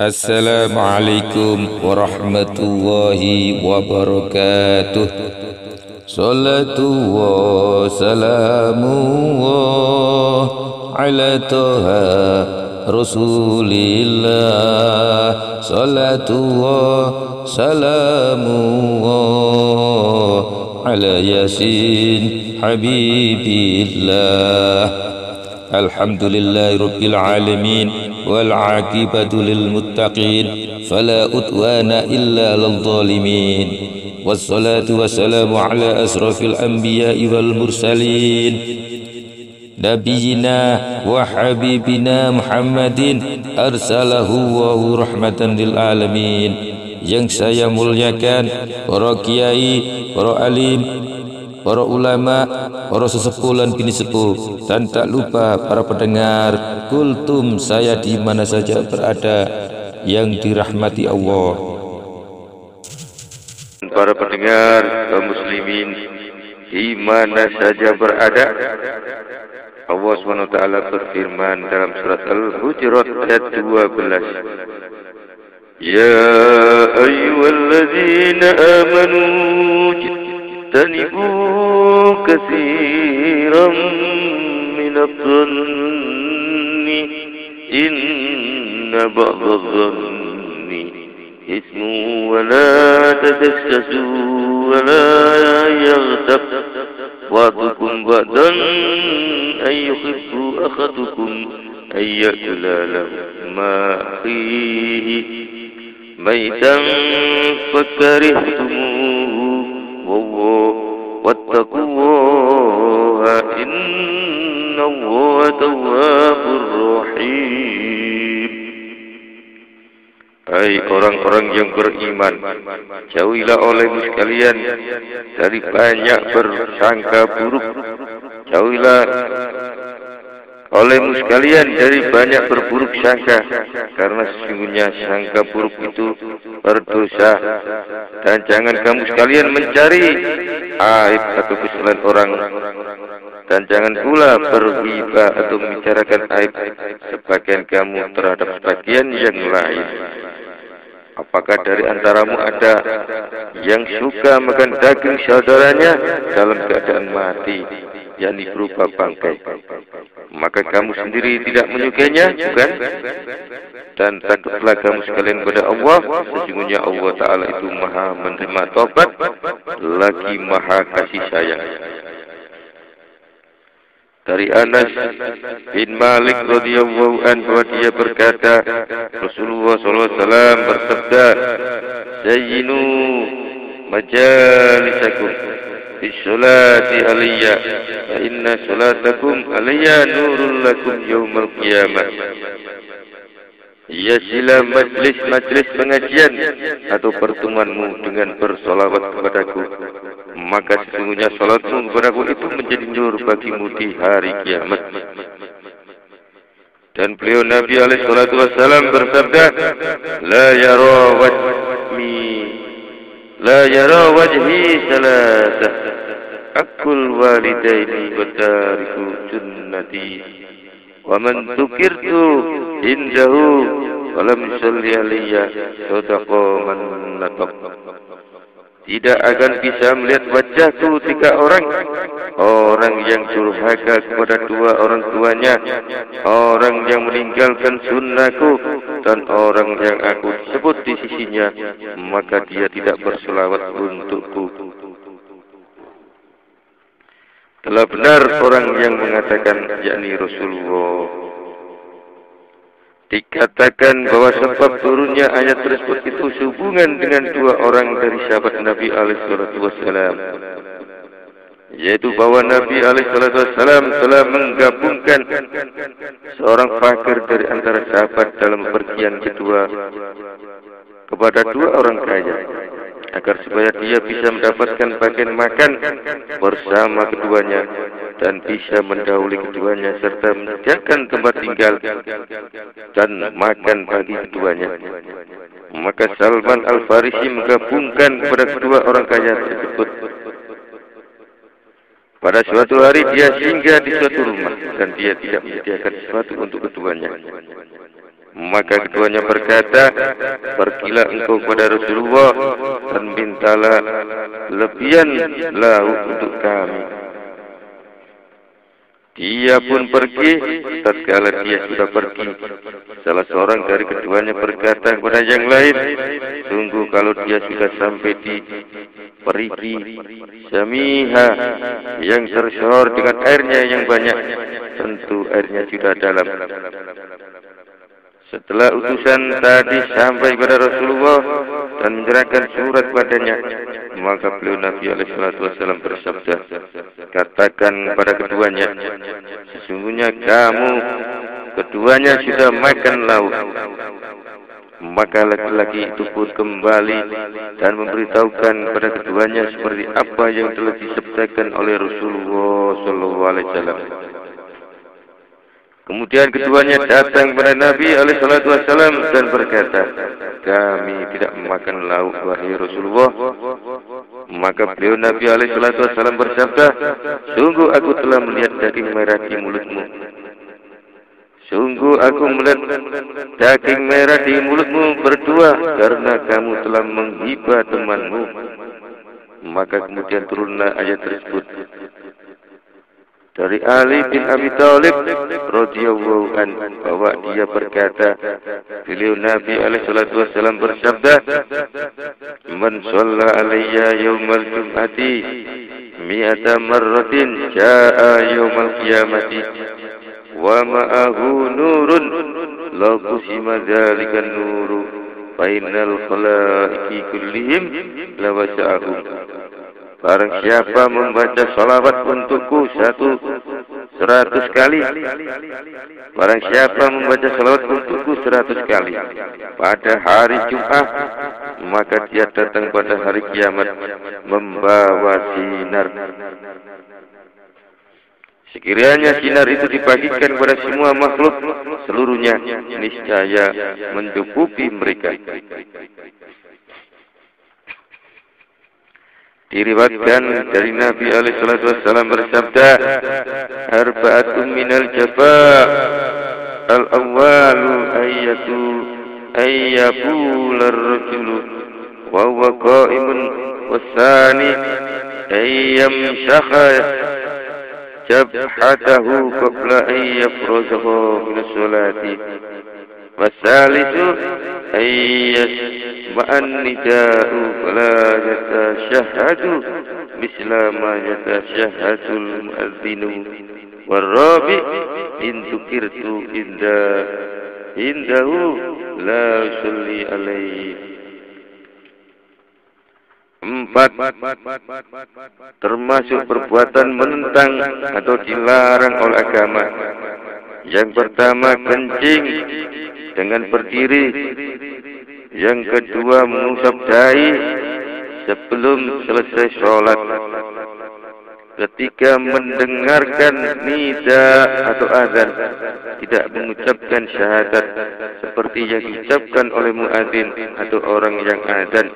Assalamualaikum warahmatullahi wabarakatuh. Salatu wa salamu ala toha Rasulillah. Salatu wa salamu ala Yasin Habibillah. Alhamdulillahi Rabbil Alamin wal aqibatu lil muttaqin fala udwana illa lil zalimin. Wassalatu wassalamu ala asrafil anbiya'i wal mursalin nabiyina wa habibina Muhammadin arsalahu wa rahmatan lil alamin. Yang saya muliakan para kiai, para alim, para ulama, para sesepuh dan bini sepuh, dan tak lupa para pendengar kultum saya di mana saja berada yang dirahmati Allah. Para pendengar kaum muslimin di mana saja berada, Allah SWT berfirman dalam surat Al-Hujurat ayat 12. Ya ayyuhalladzina amanu اجتنبوا كثيرا من الظن إن بعض الظن إثم ولا تجسسوا ولا يغتب بعضكم بعضا أن يحب أحدكم أن يأكل لحم أخيه ميتا فكرهتموه واتقوا الله إن الله تواب رحيم. Hai orang-orang yang beriman, jauhilah olehmu sekalian dari banyak bersangka buruk. Jauhilah olehmu sekalian dari banyak berburuk sangka, karena sesungguhnya sangka buruk itu berdosa. Dan jangan kamu sekalian mencari aib atau kesalahan orang, dan jangan pula berghibah atau membicarakan aib sebagian kamu terhadap sebagian yang lain. Apakah dari antaramu ada yang suka makan daging saudaranya dalam keadaan mati, yakni berupa bangkai? Maka kamu sendiri tidak menyukainya, bukan? Dan takutlah kamu sekalian kepada Allah, sesungguhnya Allah Ta'ala itu maha menerima taubat, lagi maha kasih sayang. Dari Anas bin Malik radhiyallahu anhu, dia berkata, Rasulullah SAW bersabda, Zayyinu majalisakum bisolati aliyya, fa inna solatakum aliyya nurul lakum yawmal qiyamah. Hiasilah majlis-majlis pengajian atau pertemuanmu dengan bersolawat kepadaku, maka sesungguhnya salatmu kepadaku itu menjadi nur bagimu di hari kiamat. Dan beliau Nabi alaihi salatu wassalam bersabda, La yara wajhi salasah, akul walidaini wa tariku junnati, wa man tukirtu indahu walam yusalli alaiya sadaqa man natab. Tidak akan bisa melihat wajahku tiga orang yang durhaka kepada dua orang tuanya, orang yang meninggalkan sunnahku, dan orang yang aku sebut di sisinya, maka dia tidak berselawat untukku. Telah benar orang yang mengatakan, yakni Rasulullah. Dikatakan bahwa sebab turunnya ayat tersebut itu sehubungan dengan dua orang dari sahabat Nabi alaihissalam, yaitu bahwa Nabi alaihissalam telah menggabungkan seorang fakir dari antara sahabat dalam pergian kedua kepada dua orang kaya, agar supaya dia bisa mendapatkan bagian makan bersama keduanya dan bisa mendahului keduanya serta menyediakan tempat tinggal dan makan bagi keduanya. Maka Salman Al-Farisi menggabungkan kepada kedua orang kaya tersebut Pada suatu hari dia singgah di suatu rumah dan dia tidak menyediakan sesuatu untuk keduanya. Maka keduanya berkata, pergilah engkau kepada Rasulullah dan mintalah lebihan lauk untuk kami. Dia pun pergi. Tatkala dia sudah pergi, salah seorang dari keduanya berkata kepada yang lain, sungguh kalau dia sudah sampai di perigi Samiha yang tersohor dengan airnya yang banyak, tentu airnya sudah dalam. Setelah utusan tadi sampai kepada Rasulullah dan menyerahkan surat padanya, maka beliau Nabi SAW bersabda, katakan kepada keduanya, sesungguhnya kamu keduanya sudah makan lauk. Maka laki-laki itu pun kembali dan memberitahukan kepada keduanya seperti apa yang telah disabdakan oleh Rasulullah SAW. Kemudian keduanya datang kepada Nabi SAW dan berkata, kami tidak memakan lauk wahai Rasulullah. Maka beliau Nabi SAW bersabda, sungguh aku telah melihat daging merah di mulutmu. Sungguh aku melihat daging merah di mulutmu berdua karena kamu telah menghibah temanmu. Maka kemudian turunlah ayat tersebut. Dari Ali bin Abi Thalib radhiyallahu anhu bahwa dia berkata, beliau Nabi SAW bersabda, man shalla alayya yawmal jum'ati mi'ata marratin jaa'a yawmal qiyamati wa ma'ahu nurun la qusima dzalikan nuru bainal khalaiqi kullihim la wasa'ahum. Barang siapa membaca salawat untukku 100 kali, barang siapa membaca salawat untukku 100 kali pada hari Jumat, maka dia datang pada hari kiamat membawa sinar. Sekiranya sinar itu dibagikan kepada semua makhluk seluruhnya, niscaya mencukupi mereka. Diriwayatkan dari Nabi SAW bersabda, arba'atun minal jafa, al-awwalu ayyabular rajulu wa huwa qa'imun was-sani ayyamsakha jabhatahu qabla ayyafrazahu min as-salati was-salisu ma'an nida'u fala yatashahadu misla ma yatashahadul mu'adzinu warrabi intukirtu indahu la yusalli alaihi. 4. Termasuk perbuatan menentang atau dilarang oleh agama. Yang pertama, kencing dengan berdiri. Yang kedua, mengusap dahi sebelum selesai sholat. Ketiga, mendengarkan nida atau azan, tidak mengucapkan syahadat seperti yang diucapkan oleh muadzin atau orang yang azan.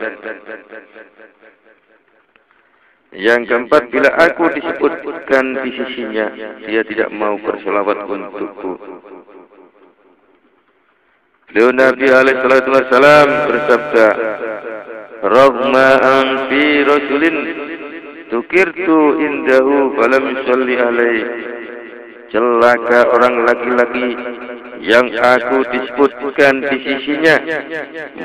Yang keempat, bila aku disebutkan di sisinya, dia tidak mau berselawat untukku. Beliau Nabi SAW bersabda, Rahma an fi rasulin tukirtu indahu falam yusalli alaih. Celaka orang laki-laki yang aku disebutkan di sisinya,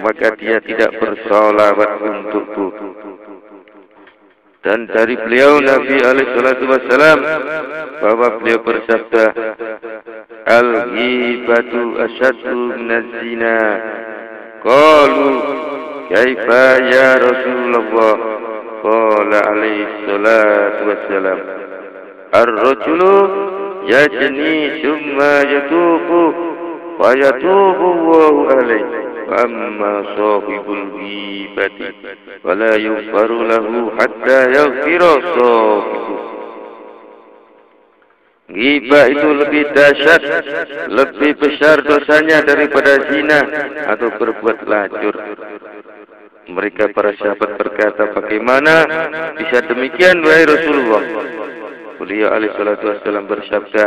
maka dia tidak bersolawat untukku. Dan dari beliau Nabi SAW bahwa beliau bersabda, al-ghibatu asyaddu minaz zina. Qalu kaifa ya Rasulullah? Qala alaihi salatu wassalam, ar-rajulu yajni summa yatubu wa yatubu Allahu alaihi. Amma sahibul ghibati wala yughfaru lahu hatta yaghfira sahibu. Ghibah itu lebih dahsyat, lebih besar dosanya daripada zina atau berbuat lacur. Mereka para sahabat berkata, bagaimana bisa demikian wahai Rasulullah? Beliau alaihi salatu wassalam bersabda,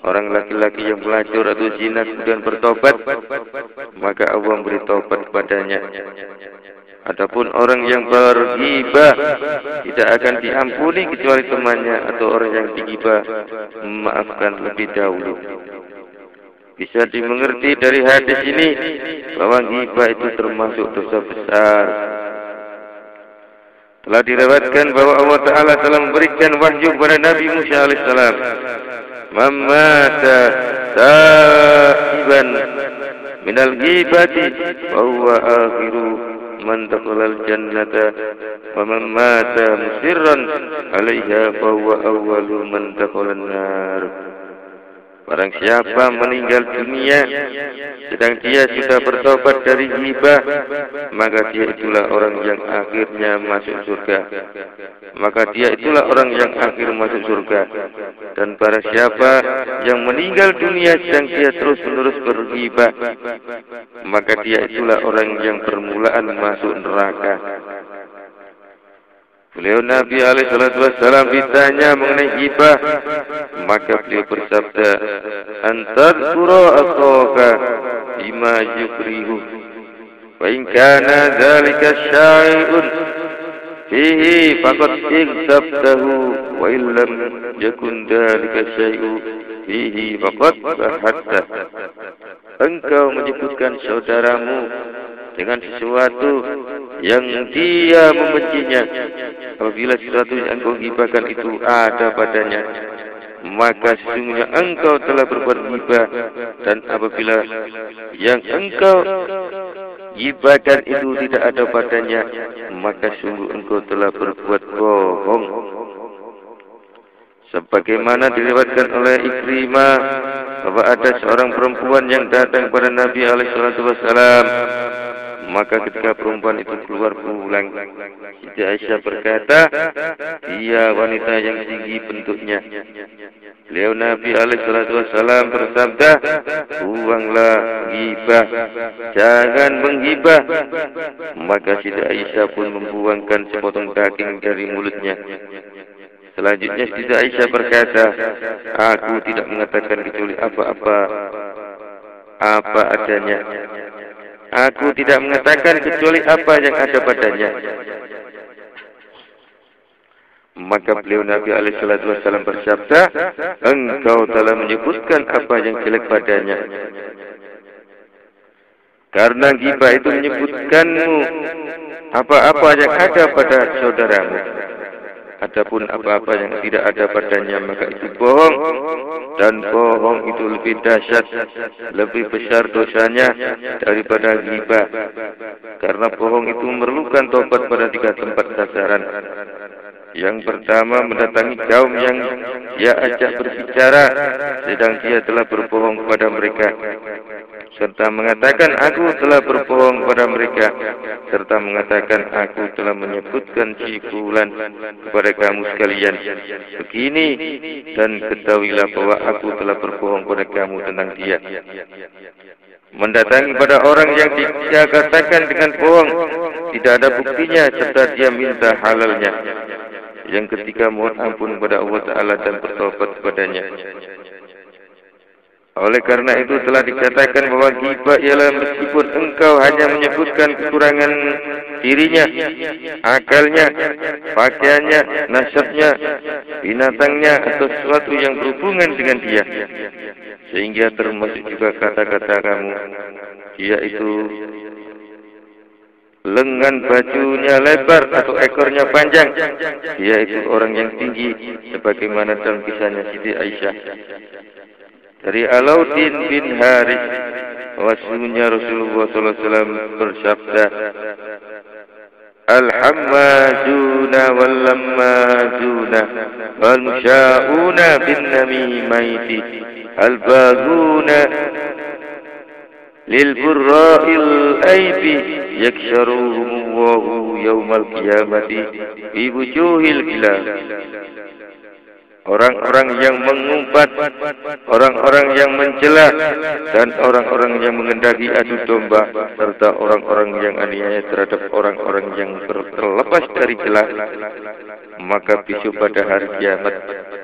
orang laki-laki yang pelacur atau zina kemudian bertobat, maka Allah memberi taubat kepadanya. Adapun orang yang berghibah tidak akan diampuni kecuali temannya atau orang yang digibah memaafkan lebih dahulu. Bisa dimengerti dari hadis ini bahwa ghibah itu termasuk dosa besar. Telah diriwayatkan bahwa Allah Ta'ala telah memberikan wahyu kepada Nabi Musa alaihissalam. Man mata taiban minal ghibati wa huwa akhiru man dakhalal jannata wa man mata musirran 'alaiha fa huwa awwalu man dakhalan nar. Barang siapa meninggal dunia sedang dia sudah bertobat dari ghibah, maka dia itulah orang yang akhirnya masuk surga. Maka dia itulah orang yang akhir masuk surga. Dan barang siapa yang meninggal dunia sedang dia terus-menerus berghibah, maka dia itulah orang yang permulaan masuk neraka. Beliau Nabi alaihi salatu wassalam ditanya mengenai ghibah, maka beliau bersabda, antadzkura akhaka bima yukrihu wa in kana dzalika syai'un fihi faqad ightabtahu wa illam yakun dzalika syai'u fihi faqad bahatta. Engkau menyebutkan saudaramu dengan sesuatu yang dia membencinya. Apabila sesuatu yang engkau ghibahkan itu ada padanya, maka sesungguhnya engkau telah berbuat ghibah. Dan apabila yang engkau ghibahkan itu tidak ada padanya, maka sungguh engkau telah berbuat bohong. Sebagaimana diriwayatkan oleh Ikrimah bahwa ada seorang perempuan yang datang kepada Nabi alaihi salatu wassalam. Maka ketika perempuan itu keluar pulang, Siti Aisyah berkata, dia wanita yang tinggi bentuknya. Beliau Nabi alaihi salatu wassalam bersabda, buanglah ghibah, jangan menghibah. Maka Siti Aisyah pun membuangkan sepotong daging dari mulutnya. Selanjutnya Siti Aisyah berkata, aku tidak mengatakan kecuali apa adanya. Aku tidak mengatakan kecuali apa yang ada padanya. Maka beliau Nabi alaihi salatu wassalam bersabda, engkau telah menyebutkan apa yang jelek padanya. Karena ghibah itu menyebutkanmu apa-apa yang ada pada saudaramu. Adapun apa-apa yang tidak ada padanya, maka itu bohong. Dan bohong itu lebih dahsyat, lebih besar dosanya daripada ghibah. Karena bohong itu memerlukan tobat pada 3 tempat sasaran. Yang pertama, mendatangi kaum yang dia ajak berbicara sedang dia telah berbohong kepada mereka, serta mengatakan aku telah berbohong kepada mereka, serta mengatakan aku telah menyebutkan si fulan kepada kamu sekalian begini, dan ketahuilah bahwa aku telah berbohong kepada kamu tentang dia. Mendatangi pada orang yang dia katakan dengan bohong, tidak ada buktinya, serta dia minta halalnya. Yang ketiga, mohon ampun kepada Allah Ta'ala dan bertobat kepadanya. Oleh karena itu telah dikatakan bahwa ghibah ialah meskipun engkau hanya menyebutkan kekurangan dirinya, akalnya, pakaiannya, nasabnya, binatangnya, atau sesuatu yang berhubungan dengan dia, sehingga termasuk juga kata-kata kamu, yaitu lengan bajunya lebar atau ekornya panjang, yaitu orang yang tinggi, sebagaimana dalam kisahnya Siti Aisyah. Dari Alauddin bin Harith, bahwasanya Rasulullah SAW bersabda, al-hammazuna wal-lammazuna wal-musya'una bin namimaiti al-baghuna lil burra'il aibi yaksharuhumullahu yawmal qiyamati fi wujuhil kilab. orang-orang yang mengumpat, orang-orang yang mencela, dan orang-orang yang mengendaki adu domba, serta orang-orang yang aniaya terhadap orang-orang yang terlepas dari celah. Maka besok pada hari kiamat,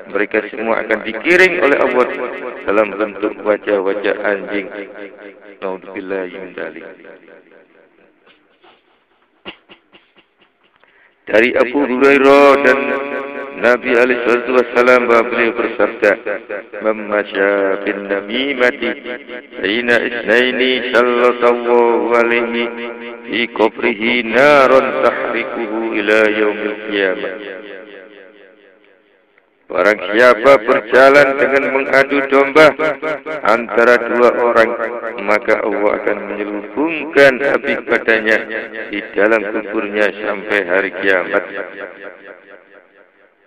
mereka semua akan digiring oleh Allah dalam bentuk wajah-wajah anjing. Naudzubillahi min dzalik. Dari Abu Hurairah dan Nabi alaihi wasallam beliau bersabda, "Mammasya bin namimati baina isnaini sallallahu alaihi fi qabrihi naran tahrikuhu ila yaumil qiyamah." Barang siapa berjalan dengan mengadu domba antara dua orang, maka Allah akan menyelubungkan api padanya di dalam kuburnya sampai hari kiamat.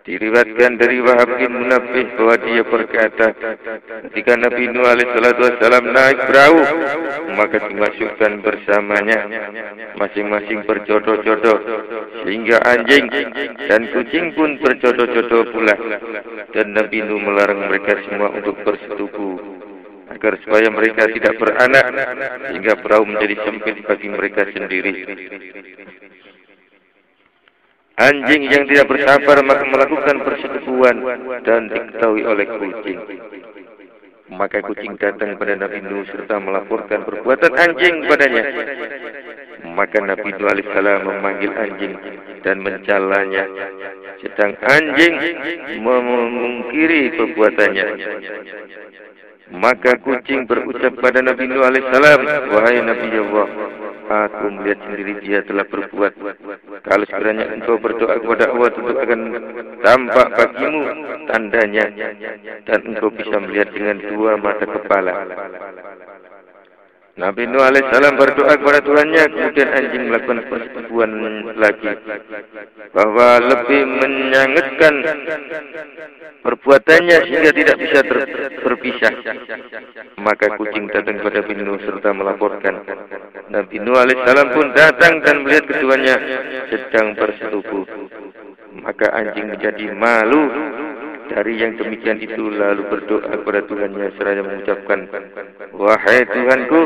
Diriwayatkan dari Wahab bin Munabbih bahwa dia berkata, ketika Nabi Nuh alaihissalam naik perahu, maka dimasukkan bersamanya masing-masing berjodoh-jodoh, sehingga anjing dan kucing pun berjodoh-jodoh pula. Dan Nabi Nuh melarang mereka semua untuk bersetubuh, agar supaya mereka tidak beranak, sehingga perahu menjadi sempit bagi mereka sendiri. Anjing yang tidak bersabar maka melakukan persetubuhan dan diketahui oleh kucing. Maka kucing datang pada Nabi Nuh serta melaporkan perbuatan anjing padanya. Maka Nabi Nuh alaihissalam memanggil anjing dan mencalanya, sedang anjing memungkiri perbuatannya. Maka kucing berucap pada Nabi Nuh alaihissalam, "Wahai Nabi Allah, aku melihat sendiri dia telah berbuat. Kalau sekiranya engkau berdoa kepada Allah, tentu akan tampak bagimu tandanya, dan engkau bisa melihat dengan dua mata kepala." Nabi Nuh alaihissalam berdoa kepada Tuhannya, kemudian anjing melakukan persetubuhan lagi, bahwa lebih menyangatkan perbuatannya sehingga tidak bisa berpisah. Maka kucing datang kepada Nabi Nuh serta melaporkan. Nabi Nuh alaihissalam pun datang dan melihat keduanya sedang bersetubuh. Maka anjing menjadi malu dari yang demikian itu, lalu berdoa kepada Tuhannya seraya mengucapkan, "Wahai Tuhanku,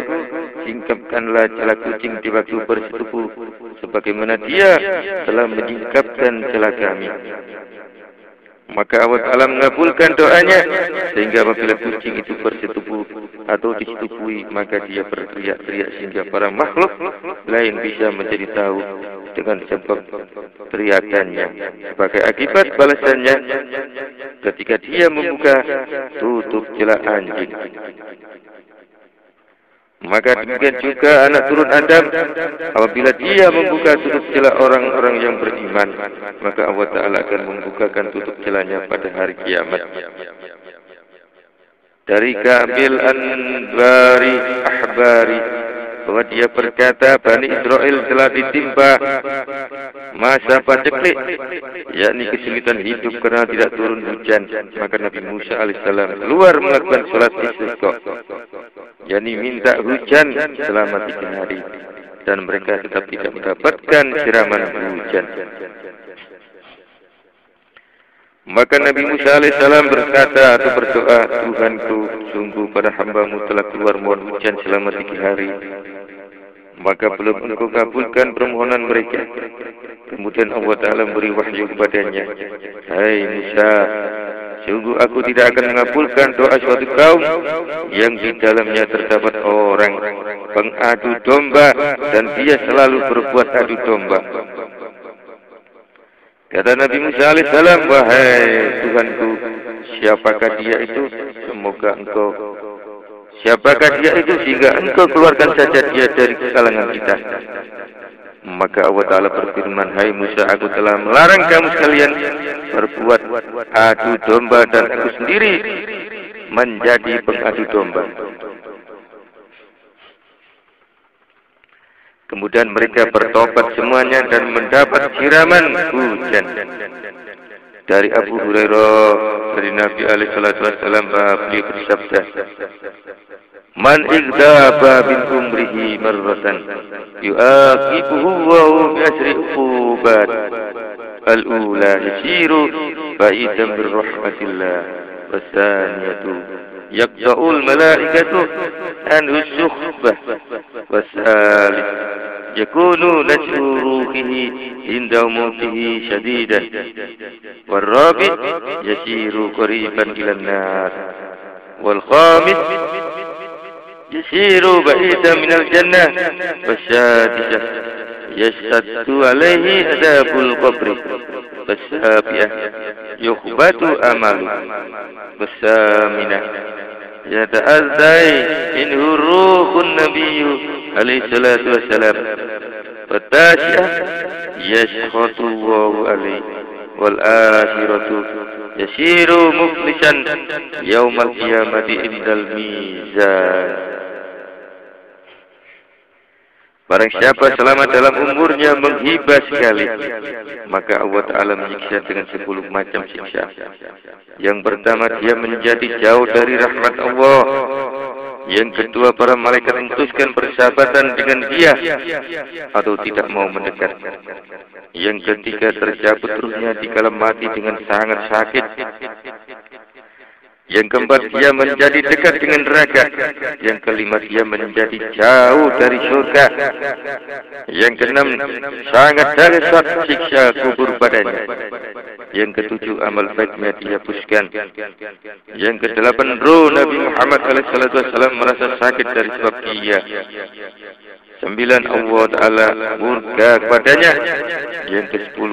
singkapkanlah celah kucing di waktu bersetubuh, sebagaimana dia telah menyingkapkan celah kami." Maka Allah Ta'ala mengabulkan doanya, sehingga apabila kucing itu bersetubuh atau disetubui, maka dia berteriak-teriak sehingga para makhluk lain bisa menjadi tahu dengan sebab teriakannya. Sebagai akibat balasannya, ketika dia membuka tutup celah anjing. Maka demikian juga anak turun Adam, apabila dia membuka tutup celah orang-orang yang beriman, maka Allah Ta'ala akan membukakan tutup celahnya pada hari kiamat. Dari Kabil Anbari Ahbari, bahwa dia berkata, Bani Israel telah ditimpa masa paceklik, yakni kesulitan hidup karena tidak turun hujan. Maka Nabi Musa alaihissalam keluar melakukan sholat istisqa, yakni minta hujan selama 3 hari, dan mereka tetap tidak mendapatkan siraman hujan. Maka Nabi Musa alaihissalam berkata atau berdoa, "Tuhanku, sungguh pada hamba-Mu telah keluar mohon hujan selama 3 hari. Maka belum Engkau kabulkan permohonan mereka." Kemudian Allah Ta'ala memberi wahyu kepadanya, "Hai Musa, sungguh aku tidak akan mengabulkan doa suatu kaum yang di dalamnya terdapat orang pengadu domba dan dia selalu berbuat adu domba." Kata Nabi Musa alaihissalam, "Wahai Tuhanku, siapakah dia itu? Siapakah dia itu sehingga Engkau keluarkan saja dia dari kalangan kita?" Maka Allah Ta'ala berfirman, "Hai Musa, aku telah melarang kamu sekalian berbuat adu domba, dan aku sendiri menjadi pengadu domba." Kemudian mereka bertobat semuanya dan mendapat siraman hujan. Dari Abu Hurairah, dari Nabi alaihissalam, beliau bersabda, "Man igdaba bin umrihi marratan yu'aqibuhu wa bi asri uqubat. Al-ula yasiru بعيدا من رحمة الله. والثانية يقطع الملائكة عنه السخبة. والثالث يكون نشر روحه عند موته شديدا. والرابع يسير قريبا إلى النار. والخامس يسير بعيدا من الجنة. والسادسة يشتد عليه عذاب القبر. والسابعة يخبط عمله. والثامنة يتأذى منه روح النبي عليه الصلاة والسلام. والتاسعة يسخط الله عليه. والآخرة يسير مفلسا يوم القيامة عند الميزان. Barang siapa selama dalam umurnya menghibah sekali, maka Allah Ta'ala menyiksa dengan 10 macam siksa. Yang pertama, dia menjadi jauh dari rahmat Allah. Yang kedua, para malaikat memutuskan persahabatan dengan dia atau tidak mau mendekat. Yang ketiga, tercabut ruhnya dikala mati dengan sangat sakit. Yang keempat, dia menjadi dekat dengan neraka. Yang kelima, dia menjadi jauh dari surga. Yang keenam, sangat dahsyat siksa kubur padanya. Yang ketujuh, amal baiknya dihapuskan. Yang kedelapan, roh Nabi Muhammad SAW merasa sakit dari sebab dia. 9, Allah Ta'ala murka kepadanya. Yang ke-10,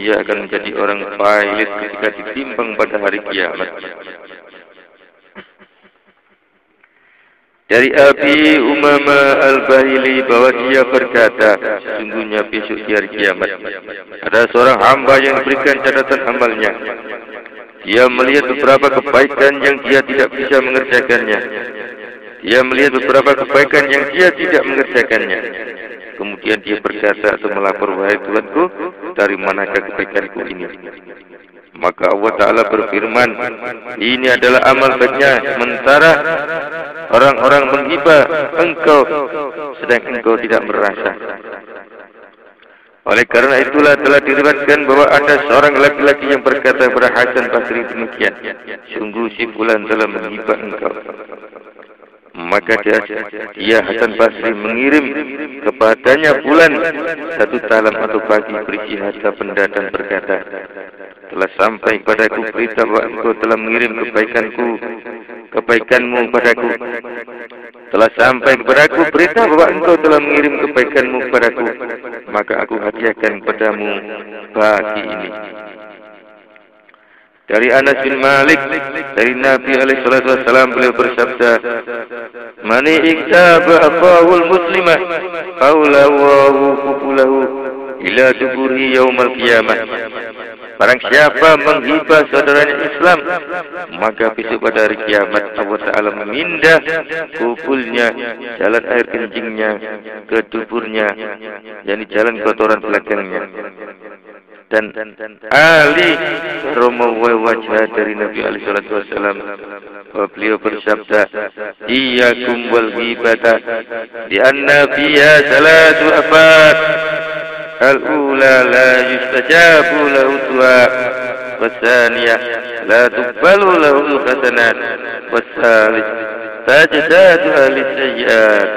dia akan menjadi orang faiz ketika ditimbang pada hari kiamat. Dari Abi Umamah Al-Bahili bahwa dia berkata, sungguhnya besok di hari kiamat ada seorang hamba yang diberikan catatan amalnya. Dia melihat beberapa kebaikan yang dia tidak bisa mengerjakannya. Dia melihat beberapa kebaikan yang dia tidak mengerjakannya. Kemudian dia berkata atau melapor, wahai Tuhanku, dari manakah kebaikanku ini? Maka Allah Ta'ala berfirman, ini adalah amal baiknya, sementara orang-orang menghibah engkau, sedang engkau tidak merasa. Oleh karena itulah telah diriwayatkan bahwa ada seorang laki-laki yang berkata kepada Hasan Basri demikian, sungguh si fulan telah menghibah engkau. Maka dia Hasan Basri mengirim kepadanya fulan 1 talam atau bagi berisi harta benda dan berkata, telah sampai padaku berita bahwa engkau telah mengirim kebaikanmu padaku. Telah sampai kepadaku berita bahwa engkau telah mengirim kebaikanmu padaku, maka aku hadiahkan kepadamu bagi ini. Dari Anas bin Malik, dari Nabi SAW, beliau bersabda, mani iktaba akhahul muslimah qawlawahu kufulahu ila duburihi yawmal qiyamah. Barang siapa menghibah saudaranya Islam, maka besok pada hari kiamat Allah Ta'ala memindah kukulnya, jalan air kencingnya ke duburnya, yakni jalan kotoran belakangnya. Dan Ali Romawi wajah dari Nabi SAW, beliau bersabda, iyyakum wal ghibata di anna fiha salatu afat. Al-ula la yustajabu lahu du'a, was-saniyah la tuqbalu lahu hasanat, was-salis tajdadu al-sayyi'at.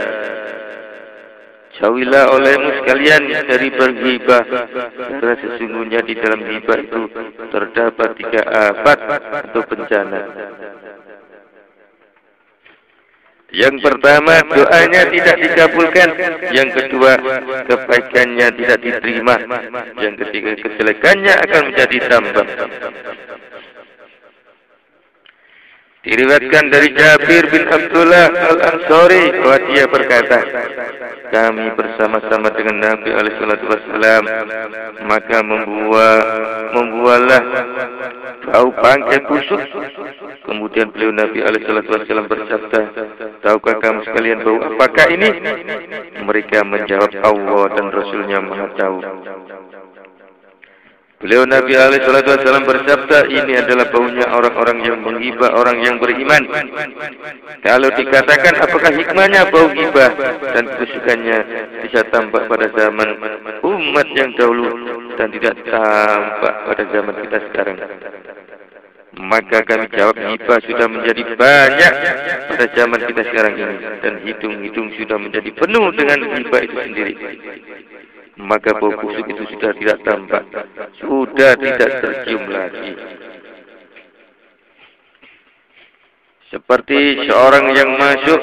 Jauhilah olehmu sekalian dari berghibah, karena sesungguhnya di dalam ghibah itu terdapat 3 afat atau bencana. Yang pertama, doanya tidak dikabulkan. Yang kedua, kebaikannya tidak diterima. Yang ketiga, kejelekannya akan menjadi tambah. Diriwayatkan dari Jabir bin Abdullah Al-Ansari bahwa dia berkata, kami bersama-sama dengan Nabi SAW, maka membualah bau bangkai busuk. Kemudian beliau Nabi SAW bersabda, tahukah kamu sekalian bau apakah ini? Mereka menjawab, Allah dan Rasulnya Maha Tahu. Beliau Nabi SAW bersabda, ini adalah baunya orang-orang yang menghibah orang yang beriman. Kalau dikatakan apakah hikmahnya bau ghibah dan kesukannya bisa tampak pada zaman umat yang dahulu, dan tidak tampak pada zaman kita sekarang. Maka kami jawab, hibah sudah menjadi banyak pada zaman kita sekarang ini, dan hidung-hidung sudah menjadi penuh dengan hibah itu sendiri. Maka bau busuk itu sudah tidak tampak, sudah tidak tercium lagi. Seperti seorang yang masuk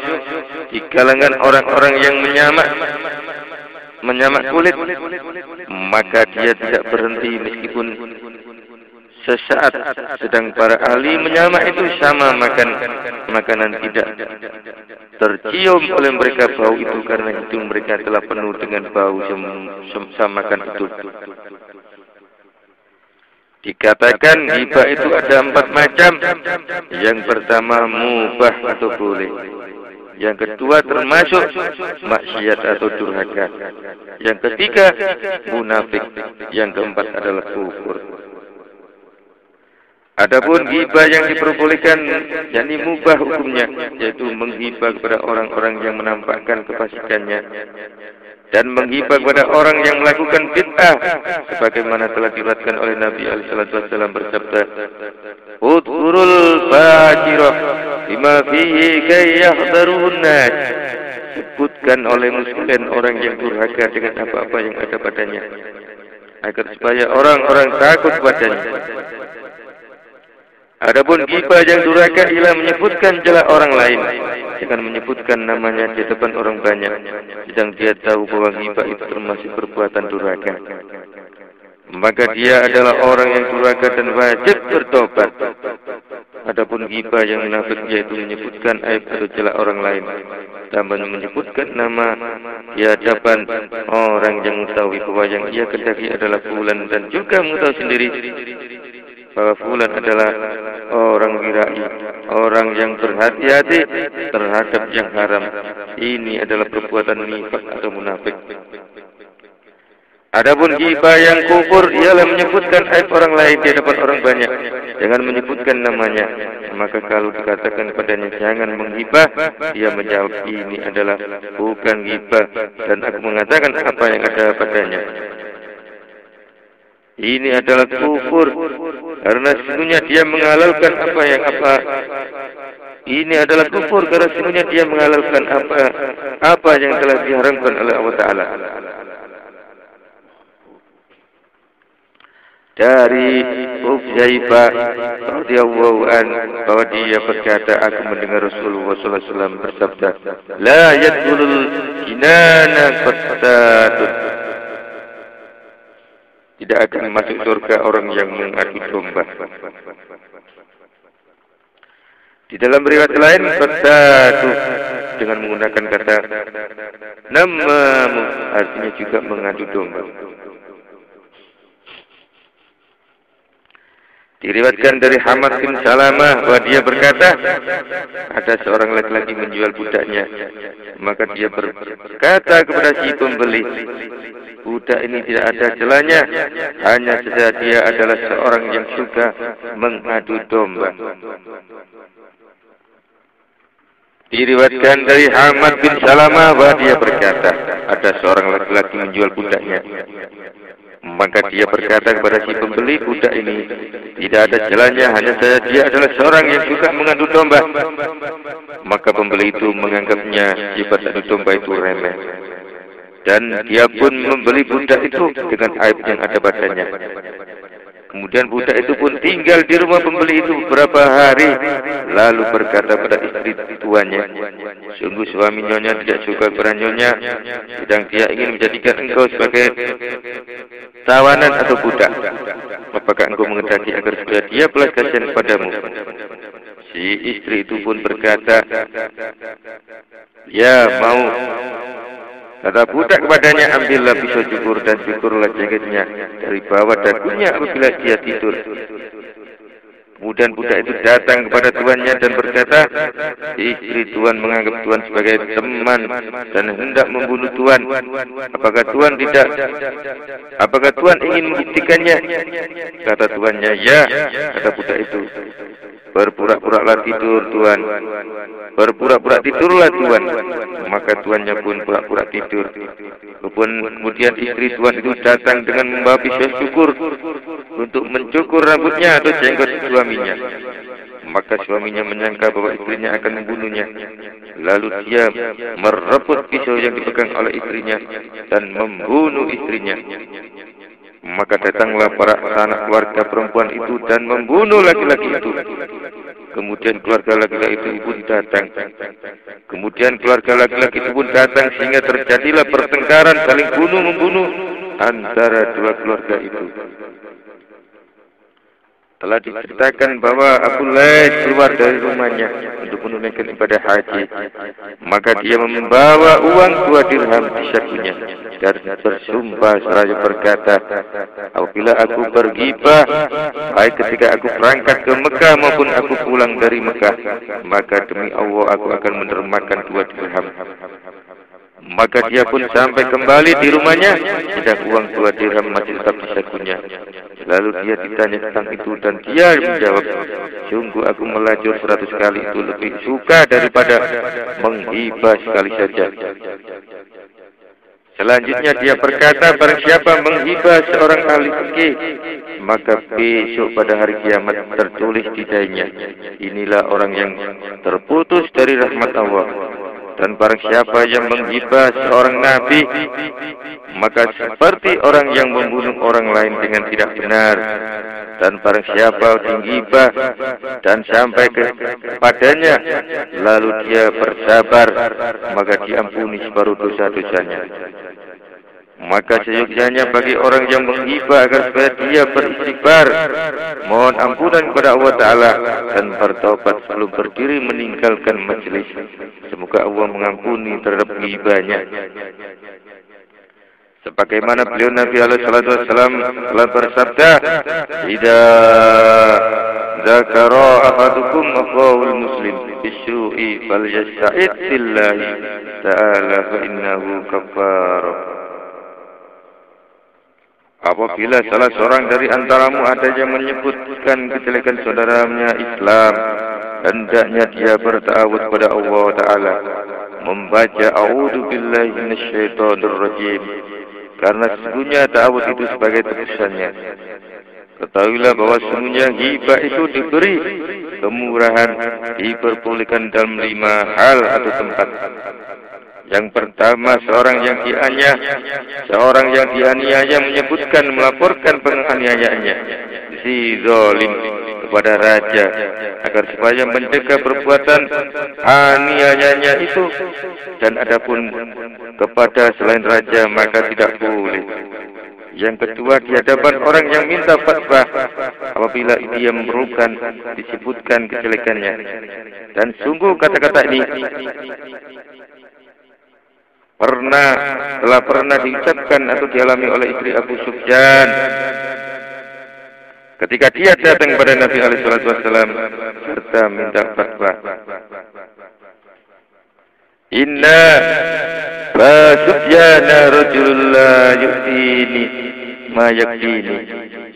di kalangan orang-orang yang menyamak kulit, maka dia tidak berhenti meskipun sesaat, sedang para ahli menyamak itu sama makanan tidak tercium oleh mereka bau itu, karena hidung mereka telah penuh dengan bau semakan itu. Dikatakan hibah itu ada 4 macam. Yang pertama mubah atau boleh. Yang kedua termasuk maksiat atau durhaka. Yang ketiga munafik. Yang keempat adalah kufur. Adapun ghibah yang diperbolehkan, yakni mubah hukumnya, yaitu menghibah kepada orang-orang yang menampakkan kefasikannya dan menghibah kepada orang yang melakukan bid'ah, sebagaimana telah diriwayatkan oleh Nabi SAW bersabda, "Udhurul fajirah bima fihi kay yahdharuhun nas." Sebutkan oleh muslim orang yang durhaka dengan apa-apa yang ada padanya, agar supaya orang-orang takut padanya. Adapun ghibah yang durhaka ialah menyebutkan celak orang lain dengan menyebutkan namanya di depan orang banyak, sedang dia tahu bahwa ghibah itu termasuk perbuatan durhaka. Maka dia adalah orang yang durhaka dan wajib bertobat. Adapun ghibah yang munafik, yaitu menyebutkan aib atau celak orang lain dan menyebutkan nama di hadapan orang yang mengetahui bahwa yang ia kendaki adalah fulan, dan juga mengetahui sendiri bahwa fulan adalah orang wirai, orang yang berhati-hati terhadap yang haram. Ini adalah perbuatan nifaq atau munafik. Adapun ghibah yang kufur ialah menyebutkan aib orang lain di hadapan orang banyak dengan menyebutkan namanya. Maka kalau dikatakan padanya jangan menghibah, dia menjawab, ini adalah bukan ghibah dan aku mengatakan apa yang ada padanya. Ini adalah kufur, karena sesungguhnya dia menghalalkan Ini adalah kufur karena sesungguhnya dia menghalalkan apa yang telah diharamkan oleh Allah Ta'ala. Dari Uzaifah radhiyallahu anhu bahwa dia berkata, aku mendengar Rasulullah sallallahu alaihi wasallam bersabda, la yadkhulul jinana qattatun. Tidak akan masuk surga orang yang mengadu domba. Di dalam riwayat lain, qattatu dengan menggunakan kata namamu, artinya juga mengadu domba. Diriwayatkan dari Hamad bin Salamah bahwa dia berkata, ada seorang laki-laki menjual budaknya, maka dia berkata kepada si pembeli, budak ini tidak ada celahnya, hanya saja dia adalah seorang yang suka mengadu domba. Diriwayatkan dari Hamad bin Salamah bahwa dia berkata, ada seorang laki-laki menjual budaknya, maka dia berkata kepada si pembeli, budak ini tidak ada celahnya, hanya saja dia adalah seorang yang suka mengadu domba. Maka pembeli itu menganggapnya sifat adu domba itu remeh, dan dia pun membeli budak itu dengan aib yang ada padanya. Kemudian budak itu pun tinggal di rumah pembeli itu beberapa hari, lalu berkata pada istri tuannya, sungguh suami nyonya tidak suka kepada nyonya, sedang dia ingin menjadikan engkau sebagai tawanan atau budak. Apakah engkau mengendaki agar supaya dia belas kasihan padamu? Si istri itu pun berkata, ya mau. Kata budak kepadanya, ambillah pisau cukur dan cukurlah jaketnya dari bawah dagunya apabila dia tidur. Kemudian budak itu datang kepada tuannya dan berkata, istri tuan menganggap tuan sebagai teman dan hendak membunuh tuan. Apakah tuan tidak? Apakah tuan ingin membuktikannya? Kata tuannya, ya. Kata budak itu, berpura-puralah tidur tuan. Berpura-pura tidurlah tuan. Maka tuannya pun pura-pura tidur. Kemudian istri tuan itu datang dengan membawa pisau cukur untuk mencukur rambutnya atau jenggot suaminya. Maka suaminya menyangka bahwa istrinya akan membunuhnya. Lalu dia merebut pisau yang dipegang oleh istrinya dan membunuh istrinya. Maka datanglah para anak keluarga perempuan itu dan membunuh laki-laki itu. Kemudian keluarga laki-laki itu pun datang. Sehingga terjadilah pertengkaran saling bunuh-membunuh antara dua keluarga itu. Telah diceritakan bahwa Abu Lais keluar dari rumahnya untuk menunaikan ibadah haji. Maka dia membawa uang 2 dirham di sakunya dan bersumpah seraya berkata, apabila aku berghibah, baik ketika aku berangkat ke Mekah maupun aku pulang dari Mekah, maka demi Allah aku akan menermakan 2 dirham. Maka dia pun sampai kembali di rumahnya, sedang uang 2 dirham masih tetap di sakunya. Lalu dia ditanya tentang itu dan dia menjawab, sungguh aku melacur 100 kali itu lebih suka daripada menghibah sekali saja. Selanjutnya dia berkata, barang siapa menghibah seorang ahli fikih, maka besok pada hari kiamat tertulis di dahinya, inilah orang yang terputus dari rahmat Allah. Dan barang siapa yang menghibah seorang nabi, maka seperti orang yang membunuh orang lain dengan tidak benar. Dan barang siapa menghibah dan sampai kepadanya, lalu dia bersabar, maka diampuni separuh dosa-dosanya. Maka seyogyanya bagi orang yang menghibah agar supaya dia beristighfar, mohon ampunan kepada Allah Ta'ala dan bertaubat sebelum berdiri meninggalkan majelis. Semoga Allah mengampuni terhadap ghibahnya. Sebagaimana beliau Nabi alaihi salatu wasallam telah bersabda, "Idza dzakara ahadukum akhawul muslim bisu'i falyasta'id billahi ta'ala fa innahu kaffar." Apabila salah seorang dari antaramu ada yang menyebutkan kejelekan saudaranya Islam, hendaknya dia bertawud pada Allah Ta'ala, membaca A'udzu billahi minasyaitonir rajim, karena sesungguhnya ta'awud itu sebagai tebusannya. Ketahuilah bahwa sesungguhnya hibah itu diberi kemurahan, diperbolehkan dalam 5 hal atau tempat. Yang pertama, seorang yang dianiaya menyebutkan, melaporkan penganiayaannya si zalim kepada raja, agar supaya mencegah perbuatan aniayanya itu. Dan adapun kepada selain raja maka tidak boleh. Yang kedua, di hadapan orang yang minta fatwa, apabila dia memerlukan disebutkan kejelekannya. Dan sungguh kata-kata ini telah pernah diucapkan atau dialami oleh istri Abu Sufyan ketika dia datang kepada Nabi alaihi salatu wasallam serta minta fatwa. Inna Abu Sufyan rajulun la yu'tini ma yakfini.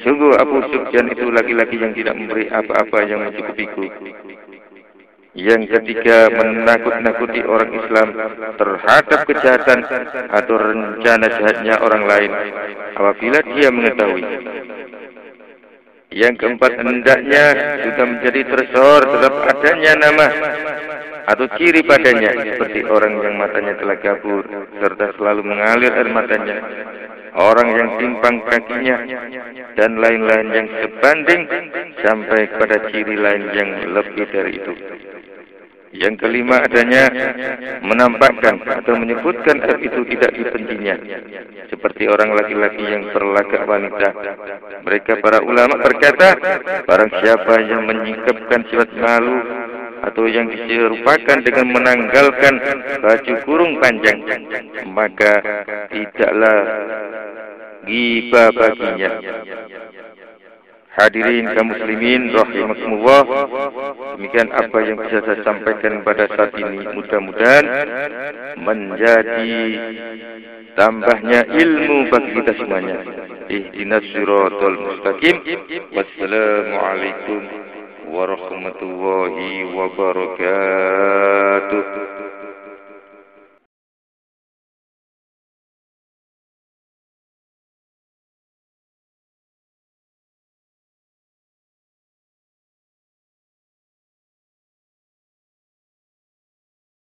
Sungguh Abu Sufyan itu laki-laki yang tidak memberi apa-apa yang mencukupiku. Yang ketiga, menakut-nakuti orang Islam terhadap kejahatan atau rencana jahatnya orang lain apabila dia mengetahui. Yang keempat, hendaknya juga menjadi tersohor terhadap adanya nama atau ciri padanya, seperti orang yang matanya telah kabur serta selalu mengalir air matanya, orang yang timpang kakinya, dan lain-lain yang sebanding sampai kepada ciri lain yang lebih dari itu. Yang kelima, adanya menampakkan atau menyebutkan aib itu tidak dibencinya, seperti orang laki-laki yang berlagak wanita. Mereka para ulama berkata, barang siapa yang menyingkapkan sifat malu atau yang diserupakan dengan menanggalkan baju kurung panjang, maka tidaklah ghibah baginya. Hadirin kaum muslimin rahimakumullah, demikian apa yang bisa saya sampaikan pada saat ini, mudah-mudahan menjadi tambahnya ilmu bagi kita semuanya. Ihdinas siratal mustaqim. Wassalamualaikum warahmatullahi wabarakatuh.